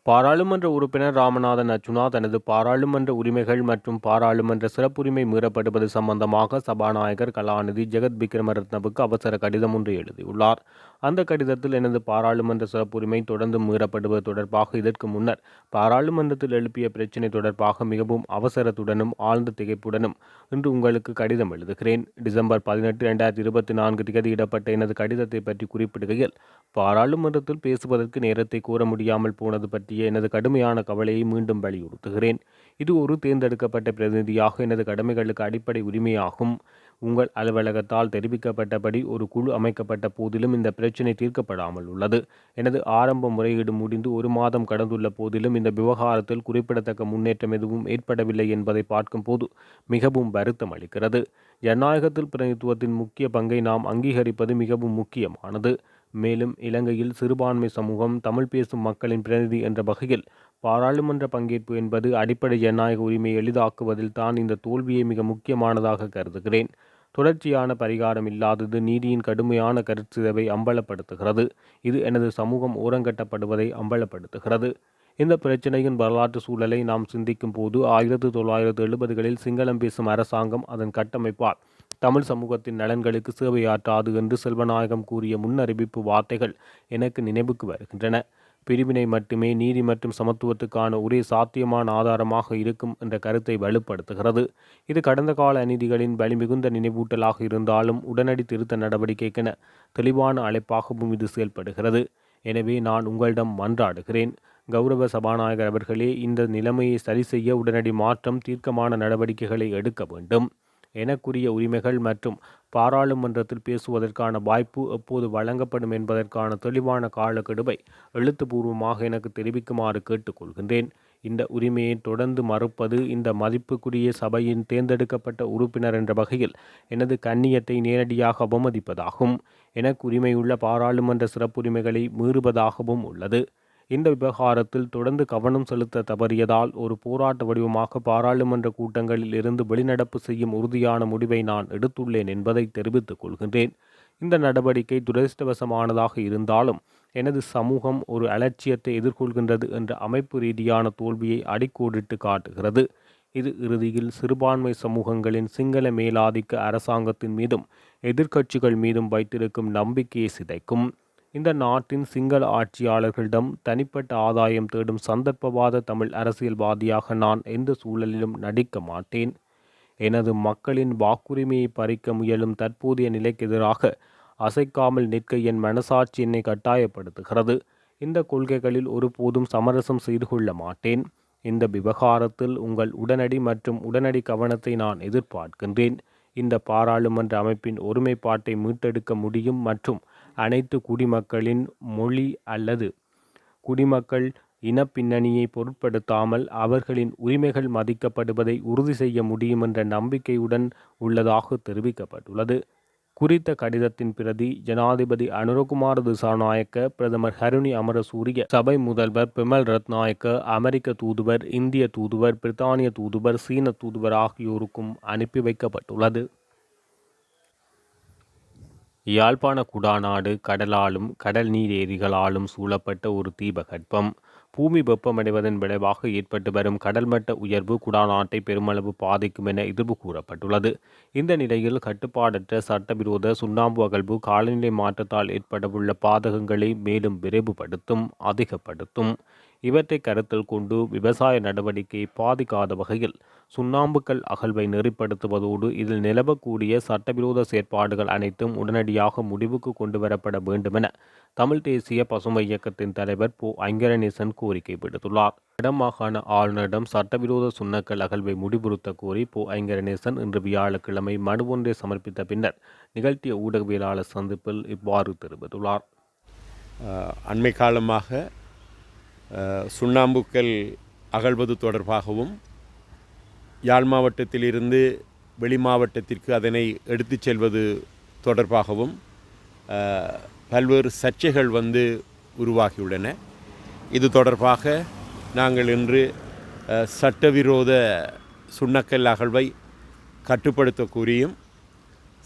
பாராளுமன்ற உறுப்பினர் ராமநாதன் அர்ச்சுனா தனது பாராளுமன்ற உரிமைகள் மற்றும் பாராளுமன்ற சிறப்புரிமை மீறப்படுவது சம்பந்தமாக சபாநாயகர் கலாநிதி ஜெகத் விக்ரமரத்னவுக்கு அவசர கடிதம் ஒன்று எழுதியுள்ளார். அந்த கடிதத்தில் எனது பாராளுமன்ற சிறப்புரிமை தொடர்ந்து மீறப்படுவது தொடர்பாக இதற்கு முன்னர் பாராளுமன்றத்தில் எழுப்பிய பிரச்சினை தொடர்பாக மிகவும் அவசரத்துடனும் ஆழ்ந்த திகைப்புடனும் இன்று உங்களுக்கு கடிதம் எழுதுகிறேன். டிசம்பர் 18, 2024 திகதியிடப்பட்ட எனது கடிதத்தை பற்றி குறிப்பிடுகையில், பாராளுமன்றத்தில் பேசுவதற்கு நேரத்தை கூற முடியாமல் போனது பற்றிய எனது கடுமையான கவலையை மீண்டும் வலியுறுத்துகிறேன். இது ஒரு தேர்ந்தெடுக்கப்பட்ட பிரதிநிதியாக எனது கடமைகளுக்கு அடிப்படை உரிமையாகும். உங்கள் அலுவலகத்தால் தெரிவிக்கப்பட்டபடி ஒரு குழு அமைக்கப்பட்ட போதிலும் இந்த பிரச்சினை தீர்க்கப்படாமல் உள்ளது. எனது ஆரம்ப முறையீடு முடிந்து 1 மாதம் கடந்துள்ள போதிலும் இந்த விவகாரத்தில் குறிப்பிடத்தக்க முன்னேற்றம் எதுவும் ஏற்படவில்லை என்பதை பார்க்கும்போது மிகவும் வருத்தம் அளிக்கிறது. ஜனநாயகத்தில் பிரதிநிதித்துவத்தின் முக்கிய பங்கை நாம் அங்கீகரிப்பது மிகவும் முக்கியமானது. மேலும் இலங்கையில் சிறுபான்மை சமூகம், தமிழ் பேசும் மக்களின் பிரதிநிதி என்ற வகையில் பாராளுமன்ற பங்கேற்பு என்பது அடிப்படை ஜனநாயக உரிமையை எளிதாக்குவதில் தான் இந்த தோல்வியை மிக முக்கியமானதாக கருதுகிறேன். தொடர்ச்சியான பரிகாரம் இல்லாதது நீதியின் கடுமையான கருச்சிதைவை அம்பலப்படுத்துகிறது. இது எனது சமூகம் ஓரங்கட்டப்படுவதை அம்பலப்படுத்துகிறது. இந்த பிரச்சினையின் வரலாற்று சூழலை நாம் சிந்திக்கும் போது 1970களில் சிங்களம் பேசும் அரசாங்கம் அதன் கட்டமைப்பால் தமிழ் சமூகத்தின் நலன்களுக்கு சேவையாற்றாது என்று செல்வநாயகம் கூறிய முன்னறிவிப்பு வார்த்தைகள் எனக்கு நினைவுக்கு வருகின்றன. பிரிவினை மட்டுமே நீதி மற்றும் சமத்துவத்துக்கான ஒரே சாத்தியமான ஆதாரமாக இருக்கும் என்ற கருத்தை வலுப்படுத்துகிறது. இது கடந்த கால அநீதிகளின் வலிமிகுந்த நினைவூட்டலாக இருந்தாலும் உடனடி திருத்த நடவடிக்கைக்கென தெளிவான அழைப்பாகவும் இது செயல்படுகிறது. எனவே நான் உங்களிடம் மன்றாடுகிறேன். கௌரவ சபாநாயகர் அவர்களே, இந்த நிலைமையை சரி செய்ய உடனடி மாற்றம், தீர்க்கமான நடவடிக்கைகளை எடுக்க வேண்டும். எனக்குரிய உரிமைகள் மற்றும் பாராளுமன்றத்தில் பேசுவதற்கான வாய்ப்பு எப்போது வழங்கப்படும் என்பதற்கான தெளிவான காலக்கெடுவை எழுத்துப்பூர்வமாக எனக்கு தெரிவிக்குமாறு கேட்டுக்கொள்கின்றேன். இந்த உரிமையை தொடர்ந்து மறுப்பது இந்த மதிப்புக்குரிய சபையின் தேர்ந்தெடுக்கப்பட்ட உறுப்பினர் என்ற வகையில் எனது கண்ணியத்தை நேரடியாக அவமதிப்பதாகும். எனக்கு உரிமையுள்ள பாராளுமன்ற சிறப்புரிமைகளை மீறுவதாகவும் உள்ளது. இந்த விவகாரத்தில் தொடர்ந்து கவனம் செலுத்த தவறியதால் ஒரு போராட்ட வடிவமாக பாராளுமன்ற கூட்டங்களில் இருந்து வெளிநடப்பு செய்யும் உறுதியான முடிவை நான் எடுத்துள்ளேன் என்பதை தெரிவித்துக் கொள்கின்றேன். இந்த நடவடிக்கை துரதிர்ஷ்டவசமானதாக இருந்தாலும் எனது சமூகம் ஒரு அலட்சியத்தை எதிர்கொள்கின்றது என்ற அமைப்பு ரீதியான தோல்வியை அடிக்கோடிட்டு காட்டுகிறது. இது இறுதியில் சிறுபான்மை சமூகங்களின் சிங்கள மேலாதிக்க அரசாங்கத்தின் மீதும் எதிர்க்கட்சிகள் மீதும் வைத்திருக்கும் நம்பிக்கையை சிதைக்கும். இந்த நாட்டின் சிங்கள ஆட்சியாளர்களிடம் தனிப்பட்ட ஆதாயம் தேடும் சந்தர்ப்பவாத தமிழ் அரசியல்வாதியாக நான் எந்த சூழலிலும் நடிக்க மாட்டேன். எனது மக்களின் வாக்குரிமையை பறிக்க முயலும் தற்போதைய நிலைக்கு எதிராக அசைக்காமல் நிற்க என் மனசாட்சி என்னை கட்டாயப்படுத்துகிறது. இந்த கொள்கைகளில் ஒருபோதும் சமரசம் செய்து கொள்ள மாட்டேன். இந்த விவகாரத்தில் உங்கள் உடனடி மற்றும் உடனடி கவனத்தை நான் எதிர்பார்க்கின்றேன். இந்த பாராளுமன்ற அமைப்பின் ஒருமைப்பாட்டை மீட்டெடுக்க முடியும் மற்றும் அனைத்து குடிமக்களின் மொழி அல்லது குடிமக்கள் இன பின்னணியை பொருட்படுத்தாமல் அவர்களின் உரிமைகள் மதிக்கப்படுவதை உறுதி செய்ய முடியும் என்ற நம்பிக்கையுடன் உள்ளதாக தெரிவிக்கப்பட்டுள்ளது. குறித்த கடிதத்தின் பிரதி ஜனாதிபதி அனுரகுமார திசாநாயக்க, பிரதமர் ஹருணி அமரசூரிய, சபை முதல்வர் பிமல் ரத்நாயக்க, அமெரிக்க தூதுவர், இந்திய தூதுவர், பிரித்தானிய தூதுவர், சீன தூதுவர் ஆகியோருக்கும் அனுப்பி வைக்கப்பட்டுள்ளது. யாழ்ப்பாண குடாநாடு கடலாலும் கடல் நீர் ஏரிகளாலும் சூழப்பட்ட ஒரு தீபகற்பம். பூமி வெப்பமடைவதன் விளைவாக ஏற்பட்டு வரும் கடல்மட்ட உயர்வு குடாநாட்டை பெருமளவு பாதிக்கும் என எதிர்வு கூறப்பட்டுள்ளது. இந்த நிலையில் கட்டுப்பாடற்ற சட்டவிரோத சுண்ணாம்பு அகழ்வு காலநிலை மாற்றத்தால் ஏற்படவுள்ள பாதகங்களை மேலும் விரைவுபடுத்தும், அதிகப்படுத்தும். இவற்றை கருத்தில் கொண்டு விவசாய நடவடிக்கையை பாதிக்காத வகையில் சுண்ணாம்புக்கல் அகழ்வை நெறிப்படுத்துவதோடு இதில் நிலவக்கூடிய சட்டவிரோத செயற்பாடுகள் அனைத்தும் உடனடியாக முடிவுக்கு கொண்டு வரப்பட வேண்டுமென தமிழ் தேசிய பசுமை இயக்கத்தின் தலைவர் போ. ஐங்கரநேசன் கோரிக்கை விடுத்துள்ளார். வடமாகாண ஆளுநரிடம் சட்டவிரோத சுண்ணக்கல் அகழ்வை முடிவுறுத்த கோரி போ. ஐங்கரநேசன் இன்று வியாழக்கிழமை மனு ஒன்றை சமர்ப்பித்த பின்னர் நிகழ்த்திய ஊடகவியலாளர் சந்திப்பில் இவ்வாறு தெரிவித்துள்ளார். அண்மை காலமாக சுண்ணாம்புக்கல் அகழ்வது தொடர்பாகவும் யாழ் மாவட்டத்திலிருந்து வெளி மாவட்டத்திற்கு அதனை எடுத்துச் செல்வது தொடர்பாகவும் பல்வேறு சர்ச்சைகள் உருவாகியுள்ளன. இது தொடர்பாக நாங்கள் இன்று சட்டவிரோத சுண்ணக்கல் அகழ்வை கட்டுப்படுத்த கூறியும்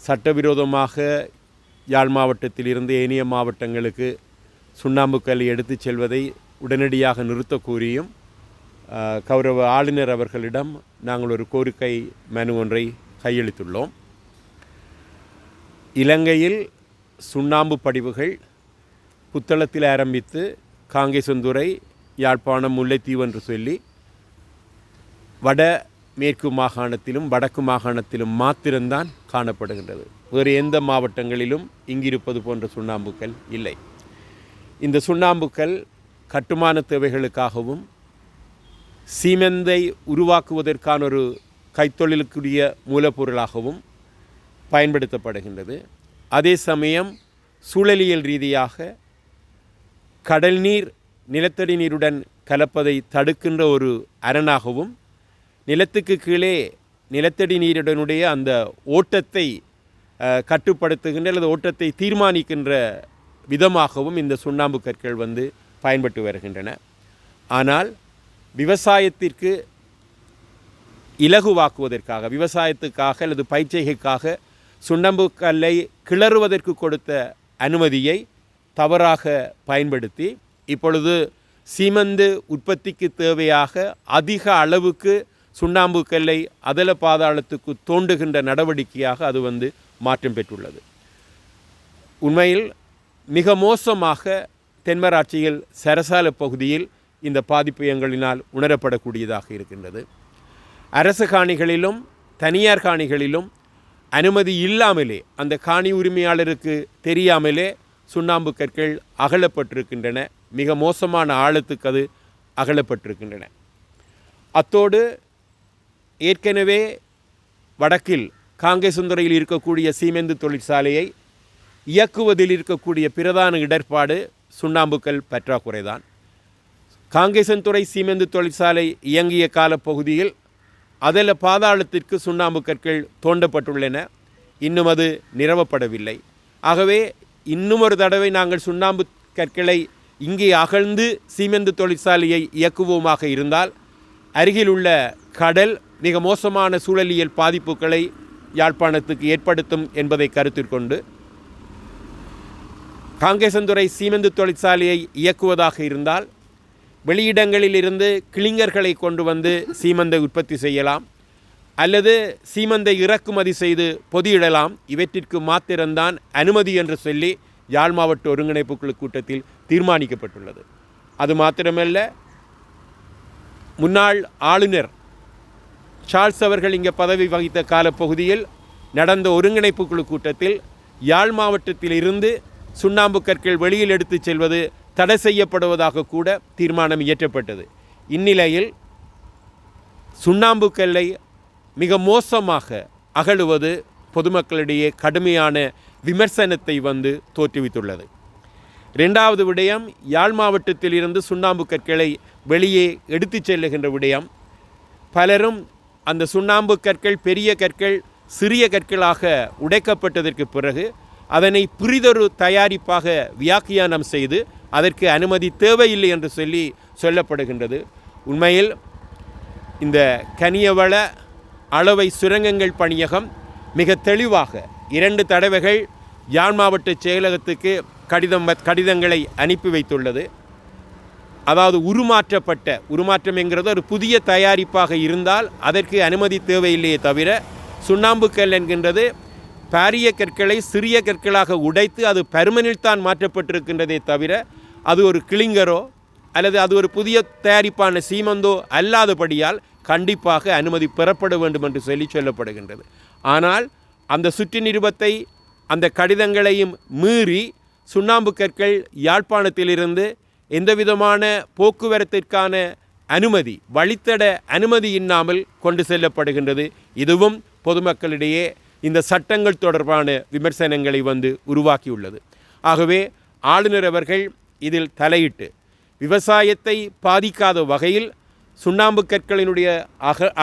சட்டவிரோதமாக யாழ் மாவட்டத்திலிருந்து ஏனைய மாவட்டங்களுக்கு சுண்ணாம்புக்கல் எடுத்துச் செல்வதை உடனடியாக நிறுத்த கோரியும் கௌரவ ஆளுநர் அவர்களிடம் நாங்கள் ஒரு கோரிக்கை மனு ஒன்றை கையளித்துள்ளோம். இலங்கையில் சுண்ணாம்பு படிவுகள் புத்தளத்தில் ஆரம்பித்து காங்கேசந்துறை, யாழ்ப்பாணம், முல்லைத்தீவு என்று சொல்லி வட மேற்கு மாகாணத்திலும் வடக்கு மாகாணத்திலும் மாத்திரம்தான் காணப்படுகின்றது. வேறு எந்த மாவட்டங்களிலும் இங்கிருப்பது போன்ற சுண்ணாம்புக்கள் இல்லை. இந்த சுண்ணாம்புக்கள் கட்டுமான தேவைகளுக்காகவும் சீமெந்தை உருவாக்குவதற்கான ஒரு கைத்தொழிலுக்குரிய மூலப்பொருளாகவும் பயன்படுத்தப்படுகின்றது. அதே சமயம் சூழலியல் ரீதியாக கடல் நீர் நிலத்தடி நீருடன் கலப்பதை தடுக்கின்ற ஒரு அரணாகவும், நிலத்துக்கு கீழே நிலத்தடி நீருடனுடைய அந்த ஓட்டத்தை கட்டுப்படுத்துகின்ற அல்லது ஓட்டத்தை தீர்மானிக்கின்ற விதமாகவும் இந்த சுண்ணாம்பு கற்கள் பயன்பட்டு வருகின்றன. ஆனால் விவசாயத்திற்கு இலகுவாக்குவதற்காக, விவசாயத்துக்காக அல்லது பயிர்ச்செய்கைக்காக சுண்ணாம்பு கல்லை கிளறுவதற்கு கொடுத்த அனுமதியை தவறாக பயன்படுத்தி இப்பொழுது சீமெந்து உற்பத்திக்கு தேவையாக அதிக அளவுக்கு சுண்ணாம்பு கல்லை அதல பாதாளத்துக்கு தோண்டுகின்ற நடவடிக்கையாக அது மாற்றம் பெற்றுள்ளது. உண்மையில் மிக மோசமாக தென்மராட்சியில் சரசால பகுதியில் இந்த பாதிப்பு எங்களினால் உணரப்படக்கூடியதாக இருக்கின்றது. அரசு காணிகளிலும் தனியார் காணிகளிலும் அனுமதி இல்லாமலே, அந்த காணி உரிமையாளருக்கு தெரியாமலே சுண்ணாம்பு கற்கள் அகலப்பட்டிருக்கின்றன. மிக மோசமான ஆழத்துக்கு அது அகலப்பட்டிருக்கின்றன. அத்தோடு ஏற்கனவே வடக்கில் காங்கேசந்துறையில் இருக்கக்கூடிய சீமெந்து தொழிற்சாலையை இயக்குவதில் இருக்கக்கூடிய பிரதான இடர்பாடு சுண்ணாம்புக்கல் பற்றாக்குறைதான். காங்கேசன்துறை சீமெந்து தொழிற்சாலை இயங்கிய காலப்பகுதியில் அதில் பாதாளத்திற்கு சுண்ணாம்பு கற்கள் தோண்டப்பட்டுள்ளன. இன்னும் அது நிரவப்படவில்லை. ஆகவே இன்னும் ஒரு தடவை நாங்கள் சுண்ணாம்பு கற்களை இங்கே அகழ்ந்து சீமெந்து தொழிற்சாலையை இயக்குவோமாக இருந்தால் அருகில் உள்ள கடல் மிக மோசமான சூழலியல் பாதிப்புகளை யாழ்ப்பாணத்துக்கு ஏற்படுத்தும் என்பதை கருத்தில் கொண்டு காங்கேசந்துறை சீமெந்து தொழிற்சாலையை இயக்குவதாக இருந்தால் வெளியிடங்களில் இருந்து கிளிங்கர்களை கொண்டு சீமெந்தை உற்பத்தி செய்யலாம், அல்லது சீமெந்தை இறக்குமதி செய்து பொதியிடலாம். இவற்றிற்கு மாத்திரம்தான் அனுமதி என்று சொல்லி யாழ் மாவட்ட ஒருங்கிணைப்பு குழு கூட்டத்தில் தீர்மானிக்கப்பட்டுள்ளது. அது மாத்திரமல்ல, முன்னாள் ஆளுநர் சார்ல்ஸ் அவர்கள் இங்கே பதவி வகித்த காலப்பகுதியில் நடந்த ஒருங்கிணைப்பு குழு கூட்டத்தில் யாழ் மாவட்டத்தில் இருந்து சுண்ணாம்பு கற்கள் வெளியில் எடுத்துச் செல்வது தடை செய்யப்படுவதாக கூட தீர்மானம் இயற்றப்பட்டது. இந்நிலையில் சுண்ணாம்பு கல்லை மிக மோசமாக அகழுவது பொதுமக்களிடையே கடுமையான விமர்சனத்தை தோற்றுவித்துள்ளது. இரண்டாவது விடயம், யாழ் மாவட்டத்தில் இருந்து சுண்ணாம்பு கற்களை வெளியே எடுத்துச் செல்லுகின்ற விடயம். பலரும் அந்த சுண்ணாம்பு கற்கள் பெரிய கற்கள் சிறிய கற்களாக உடைக்கப்பட்டதற்கு பிறகு அதனை பிறிதொரு தயாரிப்பாக வியாக்கியானம் செய்து அதற்கு அனுமதி தேவையில்லை என்று சொல்லப்படுகின்றது. உண்மையில் இந்த கனியவள அளவை சுரங்கங்கள் பணியகம் மிக தெளிவாக 2 தடவைகள் யாழ் மாவட்ட செயலகத்துக்கு கடிதங்களை அனுப்பி வைத்துள்ளது. அதாவது உருமாற்றம் என்கிறது ஒரு புதிய தயாரிப்பாக இருந்தால் அதற்கு அனுமதி தேவையில்லையே தவிர, சுண்ணாம்புக்கல் என்கின்றது பாரிய கற்களை சிறிய கற்களாக உடைத்து அது பெர்மனில் தான் மாற்றப்பட்டிருக்கின்றதே தவிர அது ஒரு கிளிங்கரோ அல்லது அது ஒரு புதிய தயாரிப்பான சீமந்தோ அல்லாதபடியால் கண்டிப்பாக அனுமதி பெறப்பட வேண்டும் என்று சொல்லப்படுகின்றது. ஆனால் அந்த சுற்று நிருபத்தை அந்த கடிதங்களையும் மீறி சுண்ணாம்பு கற்கள் யாழ்ப்பாணத்திலிருந்து எந்தவிதமான போக்குவரத்திற்கான அனுமதி, வழித்தட அனுமதி இல்லாமல் கொண்டு செல்லப்படுகின்றது. இதுவும் பொதுமக்களிடையே இந்த சட்டங்கள் தொடர்பான விமர்சனங்களை உருவாக்கியுள்ளது. ஆகவே ஆளுநர் அவர்கள் இதில் தலையிட்டு விவசாயத்தை பாதிக்காத வகையில் சுண்ணாம்பு கற்களினுடைய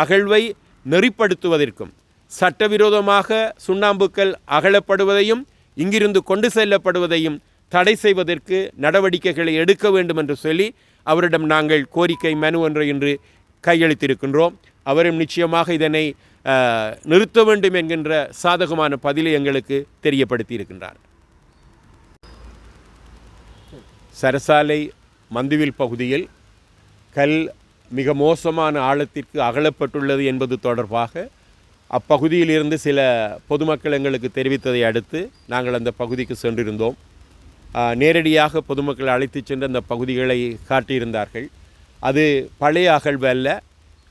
அகழ்வை நெறிப்படுத்துவதற்கும் சட்டவிரோதமாக சுண்ணாம்புக்கள் அகழப்படுவதையும் இங்கிருந்து கொண்டு செல்லப்படுவதையும் தடை செய்வதற்கு நடவடிக்கைகளை எடுக்க வேண்டும் என்று சொல்லி அவரிடம் நாங்கள் கோரிக்கை மனு ஒன்றை இன்று கையளித்திருக்கின்றோம். அவரும் நிச்சயமாக இதனை நிறுத்த வேண்டும் என்கின்ற சாதகமான பதிலை எங்களுக்கு தெரியப்படுத்தி இருக்கின்றார். சரசாலை மந்துவில் பகுதியில் கல் மிக மோசமான ஆழத்திற்கு அகலப்பட்டுள்ளது என்பது தொடர்பாக அப்பகுதியிலிருந்து சில பொதுமக்கள் எங்களுக்கு தெரிவித்ததை அடுத்து நாங்கள் அந்த பகுதிக்கு சென்றிருந்தோம். நேரடியாக பொதுமக்களை அழைத்து சென்று அந்த பகுதிகளை காட்டியிருந்தார்கள். அது பழைய அகழ்வு அல்ல,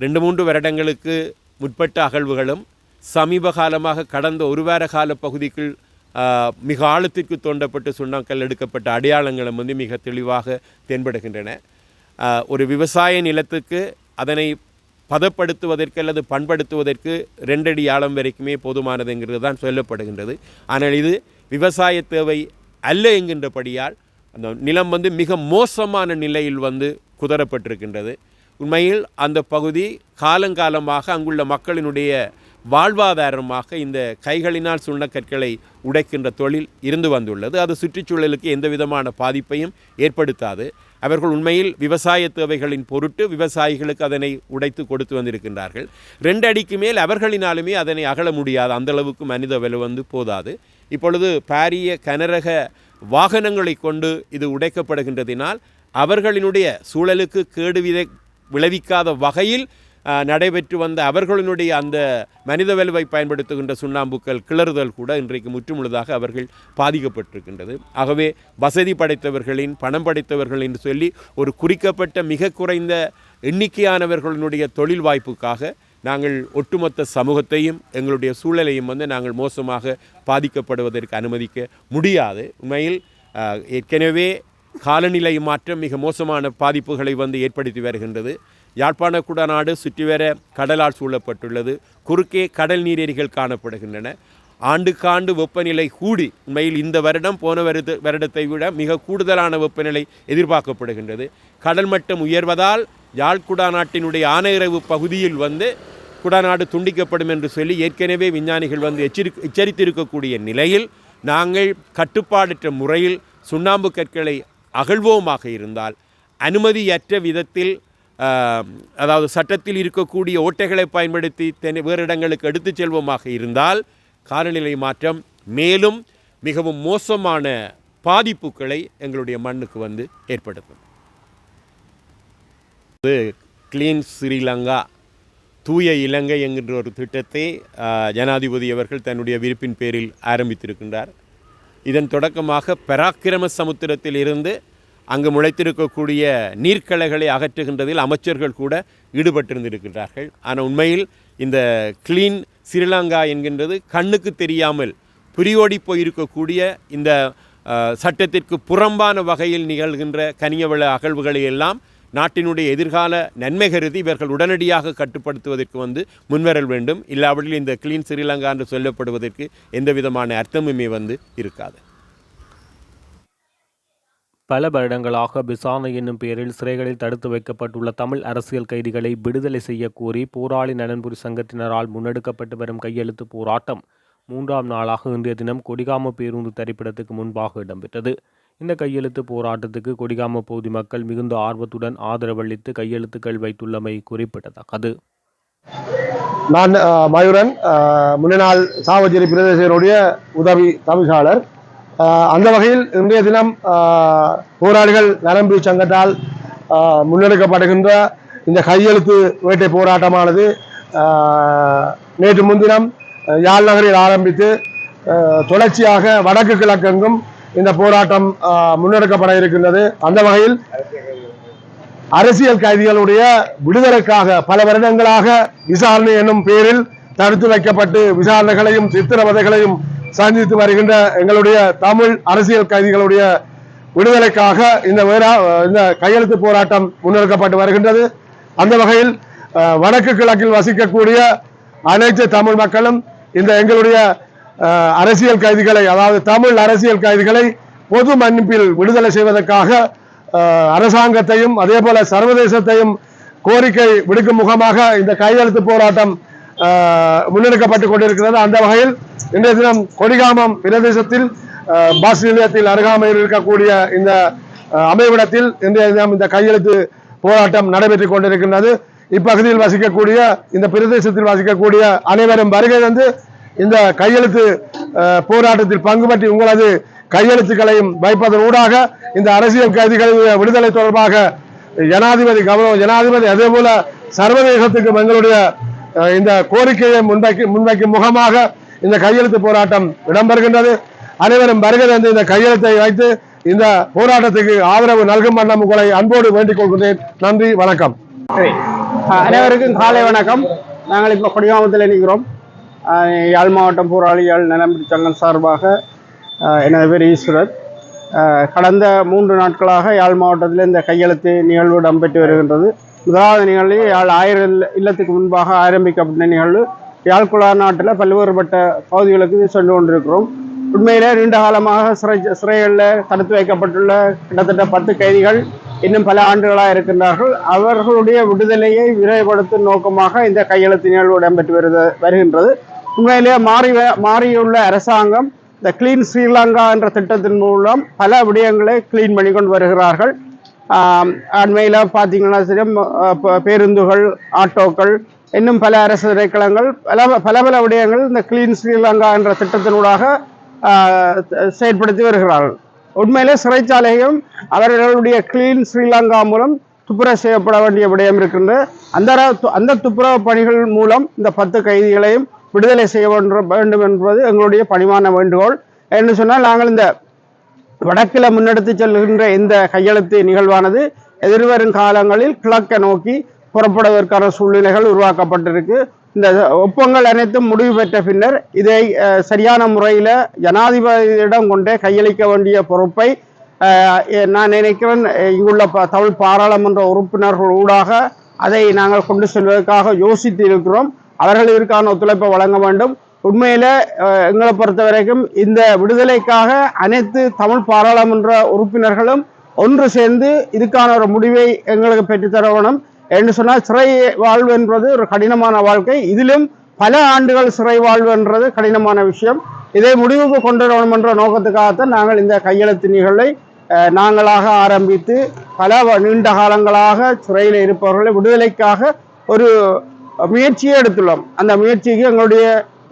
2-3 வருடங்களுக்கு முற்பட்ட அகழ்வுகளும் சமீப காலமாக கடந்த ஒரு வார கால பகுதிக்குள் மிக ஆழத்திற்கு தோண்டப்பட்டு சுண்ணாக்கல் எடுக்கப்பட்ட அடையாளங்களும் மிக தெளிவாக தென்படுகின்றன. ஒரு விவசாய நிலத்துக்கு அதனை பதப்படுத்துவதற்கு அல்லது பண்படுத்துவதற்கு 2 அடி ஆழம் வரைக்குமே போதுமானதுங்கிறது தான் சொல்லப்படுகின்றது. ஆனால் இது விவசாய தேவை அல்ல என்கின்றபடியால் அந்த நிலம் மிக மோசமான நிலையில் குதறப்பட்டிருக்கின்றது. உண்மையில் அந்த பகுதி காலங்காலமாக அங்குள்ள மக்களினுடைய வாழ்வாதாரமாக இந்த கைகளினால் சுண்ணக்கற்களை உடைக்கின்ற தொழில் இருந்து வந்துள்ளது. அது சுற்றுச்சூழலுக்கு எந்த விதமான பாதிப்பையும் ஏற்படுத்தாது. அவர்கள் உண்மையில் விவசாய தேவைகளின் பொருட்டு விவசாயிகளுக்கு அதனை உடைத்து கொடுத்து வந்திருக்கின்றார்கள். 2 அடிக்கு மேல் அவர்களினாலுமே அதனை அகல முடியாது, அந்தளவுக்கு மனித வலு போதாது. இப்பொழுது பாரிய கனரக வாகனங்களை கொண்டு இது உடைக்கப்படுகின்றதினால் அவர்களினுடைய சூழலுக்கு கேடு விளைவிக்காத வகையில் நடைபெற்று வந்த அவர்களினுடைய அந்த மனித வலுவை பயன்படுத்துகின்ற சுண்ணாம்புக்கள் கிளறுதல் கூட இன்றைக்கு முற்றுமுழுதாக அவர்கள் பாதிக்கப்பட்டிருக்கின்றது. ஆகவே வசதி படைத்தவர்களின் பணம் படைத்தவர்களின் சொல்லி ஒரு குறிக்கப்பட்ட மிக குறைந்த எண்ணிக்கையானவர்களினுடைய தொழில் வாய்ப்புக்காக நாங்கள் ஒட்டுமொத்த சமூகத்தையும் எங்களுடைய சூழலையும் நாங்கள் மோசமாக பாதிக்கப்படுவதற்கு அனுமதிக்க முடியாது. உண்மையில் ஏற்கனவே காலநிலை மாற்றம் மிக மோசமான பாதிப்புகளை ஏற்படுத்தி வருகின்றது. யாழ்ப்பாண குடாநாடு சுற்றிவர கடலால் சூழப்பட்டுள்ளது. குறுக்கே கடல் நீரேரிகள் காணப்படுகின்றன. ஆண்டுக்காண்டு வெப்பநிலை கூடி உண்மையில் இந்த வருடம் போன வருடத்தை விட மிக கூடுதலான வெப்பநிலை எதிர்பார்க்கப்படுகின்றது. கடல் மட்டம் உயர்வதால் யாழ் குடாநாட்டினுடைய ஆனையிறவு பகுதியில் குடாநாடு துண்டிக்கப்படும் என்று சொல்லி ஏற்கனவே விஞ்ஞானிகள் எச்சரித்திருக்கக்கூடிய நிலையில் நாங்கள் கட்டுப்பாடற்ற முறையில் சுண்ணாம்பு கற்களை அகழ்வோமாக இருந்தால் அனுமதியற்ற விதத்தில் அதாவது சட்டத்தில் இருக்கக்கூடிய ஓட்டைகளை பயன்படுத்தி வேறு இடங்களுக்கு எடுத்துச் செல்வோமாக இருந்தால் காலநிலை மாற்றம் மேலும் மிகவும் மோசமான பாதிப்புகளை எங்களுடைய மண்ணுக்கு ஏற்படுத்தும். கிளீன் ஸ்ரீலங்கா தூய இலங்கை என்கின்ற ஒரு திட்டத்தை ஜனாதிபதி அவர்கள் தன்னுடைய விருப்பின் பேரில் ஆரம்பித்திருக்கின்றார். இதன் தொடக்கமாக பராக்கிரம சமுத்திரத்தில் இருந்து அங்கு முளைத்திருக்கக்கூடிய நீர்க்கலைகளை அகற்றுகின்றதில் அமைச்சர்கள் கூட ஈடுபட்டிருந்திருக்கின்றார்கள். ஆனால் உண்மையில் இந்த கிளீன் ஸ்ரீலங்கா என்கின்றது கண்ணுக்கு தெரியாமல் புரியோடி போயிருக்கக்கூடிய இந்த சட்டத்திற்கு புறம்பான வகையில் நிகழ்கின்ற கனியவள அகழ்வுகளை எல்லாம் நாட்டினுடைய எதிர்கால நன்மை கருதி இவர்கள் உடனடியாக கட்டுப்படுத்துவதற்கு முன்வரல் வேண்டும். இல்லாவிடில் இந்த கிளீன் ஸ்ரீலங்கா என்று சொல்லப்படுவதற்கு எந்த விதமான அர்த்தமுமே இருக்காது. பல வருடங்களாக விசாரணை என்னும் பெயரில் சிறைகளில் தடுத்து வைக்கப்பட்டுள்ள தமிழ் அரசியல் கைதிகளை விடுதலை செய்ய கோரி போராளி நலன்புரி சங்கத்தினரால் முன்னெடுக்கப்பட்டு வரும் கையெழுத்து போராட்டம் 3ஆம் நாளாக இன்றைய தினம் கொடிகாம பேருந்து தரிப்பிடத்துக்கு முன்பாக இடம்பெற்றது. இந்த கையெழுத்து போராட்டத்துக்கு கொடிகாம பகுதி மக்கள் மிகுந்த ஆர்வத்துடன் ஆதரவளித்து கையெழுத்துக்கள் வைத்துள்ளமை குறிப்பிடத்தக்கது. நான் மயூரன், முன்னாள் சாவச்சேரி பிரதேசனுடைய உதவி தவிசாளர். அந்த வகையில் இன்றைய தினம் போராளிகள் நலன்புரி சங்கத்தால் முன்னெடுக்கப்படுகின்ற இந்த கையெழுத்து வேட்டை போராட்டமானது நேற்று முன்தினம் யாழ் நகரில் ஆரம்பித்து தொடர்ச்சியாக வடக்கு கிழக்கெங்கும் இந்த போராட்டம் முன்னெடுக்கப்பட இருக்கின்றது. அந்த வகையில் அரசியல் கைதிகளுடைய விடுதலைக்காக பல வருடங்களாக விசாரணை என்னும் பேரில் தடுத்து வைக்கப்பட்டு விசாரணைகளையும் சித்திரவதைகளையும் சந்தித்து வருகின்ற எங்களுடைய தமிழ் அரசியல் கைதிகளுடைய விடுதலைக்காக இந்த கையெழுத்து போராட்டம் முன்னெடுக்கப்பட்டு வருகின்றது. அந்த வகையில் வடக்கு கிழக்கில் வசிக்கக்கூடிய அனைத்து தமிழ் மக்களும் இந்த எங்களுடைய அரசியல் கைதிகளை, அதாவது தமிழ் அரசியல் கைதிகளை பொது மன்னிப்பில் விடுதலை செய்வதற்காக அரசாங்கத்தையும் அதே போல சர்வதேசத்தையும் கோரிக்கை விடுக்கும் முகமாக இந்த கையெழுத்து போராட்டம் முன்னெடுக்கப்பட்டுக் கொண்டிருக்கிறது. அந்த வகையில் இன்றைய தினம் கொடிகாமம் பிரதேசத்தில் பஸ் நிலையத்தில் அருகாமையில் இருக்கக்கூடிய இந்த அமைவிடத்தில் இன்றைய தினம் இந்த கையெழுத்து போராட்டம் நடைபெற்றுக் கொண்டிருக்கின்றது. இப்பகுதியில் வசிக்கக்கூடிய இந்த பிரதேசத்தில் வசிக்கக்கூடிய அனைவரும் வருகை வந்து இந்த கையெழுத்து போராட்டத்தில் பங்கு பற்றி உங்களது கையெழுத்துக்களையும் வைப்பதன் ஊடாக இந்த அரசியல் கைதிகளின் விடுதலை தொடர்பாக ஜனாதிபதி அதேபோல சர்வதேசத்துக்கு எங்களுடைய இந்த கோரிக்கையை முன்வைக்கும் முகமாக இந்த கையெழுத்து போராட்டம் இடம்பெறுகின்றது. அனைவரும் வருகை தந்து இந்த கையெழுத்தை வைத்து இந்த போராட்டத்துக்கு ஆதரவு நல்கும் வண்ணம் உங்களை அன்போடு வேண்டிக் கொள்கிறேன். நன்றி, வணக்கம். அனைவருக்கும் காலை வணக்கம். நாங்கள் இப்போ கொடிகாமத்தில் நிற்கிறோம். யாழ் மாவட்டம் போராளிகள் நலம்புரி சங்கம் சார்பாக எனது பேர் ஈஸ்வரர். கடந்த 3 நாட்களாக யாழ் மாவட்டத்தில் இந்த கையெழுத்து நிகழ்வு இடம்பெற்று வருகின்றது. முதலாவது நிகழ்வு யாழ் 1000 இல்லத்துக்கு முன்பாக ஆரம்பிக்கப்பட்ட நிகழ்வு யாழ்குழா நாட்டில் பல்வேறுபட்ட பகுதிகளுக்கு சென்று கொண்டிருக்கிறோம். உண்மையிலே நீண்ட காலமாக சிறைகளில் தடுத்து வைக்கப்பட்டுள்ள கிட்டத்தட்ட 10 கைதிகள் இன்னும் பல ஆண்டுகளாக இருக்கின்றார்கள். அவர்களுடைய விடுதலையை விரைவுபடுத்தும் நோக்கமாக இந்த கையெழுத்து நிகழ்வு இடம்பெற்று வருகின்றது. உண்மையிலேயே மாறியுள்ள அரசாங்கம் இந்த கிளீன் ஸ்ரீலங்கா என்ற திட்டத்தின் மூலம் பல விடயங்களை கிளீன் பண்ணி கொண்டு வருகிறார்கள். அண்மையில் பார்த்தீங்கன்னா சரி, பேருந்துகள், ஆட்டோக்கள், இன்னும் பல அரசு திணைக்களங்கள் பல விடயங்கள் இந்த கிளீன் ஸ்ரீலங்கா என்ற திட்டத்தினூடாக செயற்படுத்தி வருகிறார்கள். உண்மையிலே சிறைச்சாலையும் அவர்களுடைய கிளீன் ஸ்ரீலங்கா மூலம் துப்புரவு செய்யப்பட வேண்டிய விடயம் இருக்கின்ற அந்த துப்புரவு பணிகள் மூலம் இந்த 10 கைதிகளையும் விடுதலை செய்ய வேண்டும் என்பது எங்களுடைய பணிவான வேண்டுகோள். என்று சொன்னால், நாங்கள் இந்த வடக்கில் முன்னெடுத்து செல்கின்ற இந்த கையெழுத்து நிகழ்வானது எதிர்வரும் காலங்களில் கிழக்கை நோக்கி புறப்படுவதற்கான சூழ்நிலைகள் உருவாக்கப்பட்டிருக்கு. இந்த ஒப்பங்கள் அனைத்தும் முடிவு பெற்ற பின்னர் இதை சரியான முறையில் ஜனாதிபதியிடம் கொண்டே கையளிக்க வேண்டிய பொறுப்பை நான் நினைக்கிறேன் இங்குள்ள தமிழ் பாராளுமன்ற உறுப்பினர்கள் ஊடாக அதை நாங்கள் கொண்டு செல்வதற்காக யோசித்து இருக்கிறோம். அவர்கள் இதற்கான ஒத்துழைப்பை வழங்க வேண்டும். உண்மையில எங்களை பொறுத்த வரைக்கும் இந்த விடுதலைக்காக அனைத்து தமிழ் பாராளுமன்ற உறுப்பினர்களும் ஒன்று சேர்ந்து இதுக்கான ஒரு முடிவை எங்களுக்கு பெற்றுத்தர வேணும். என்று சொன்னால், சிறை வாழ்வு என்பது ஒரு கடினமான வாழ்க்கை. இதிலும் பல ஆண்டுகள் சிறை வாழ்வு என்றது கடினமான விஷயம். இதை முடிவுக்கு கொண்டு வரணும் என்ற நோக்கத்துக்காகத்தான் நாங்கள் இந்த கையெழுத்து நிகழ்வை நாங்களாக ஆரம்பித்து பல நீண்ட காலங்களாக சிறையில் இருப்பவர்களை விடுதலைக்காக ஒரு முயற்சியை எடுத்துள்ளோம். அந்த முயற்சிக்கு எங்களுடைய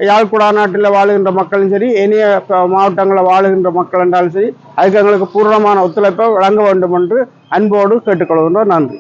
யாழ்குடா நாட்டில் வாழுகின்ற மக்களும் சரி, ஏனைய மாவட்டங்களில் வாழுகின்ற மக்கள் என்றாலும் சரி, அதுக்கு எங்களுக்கு பூர்ணமான ஒத்துழைப்பை வழங்க வேண்டும் என்று அன்போடு கேட்டுக்கொள்கின்றோம். நன்றி.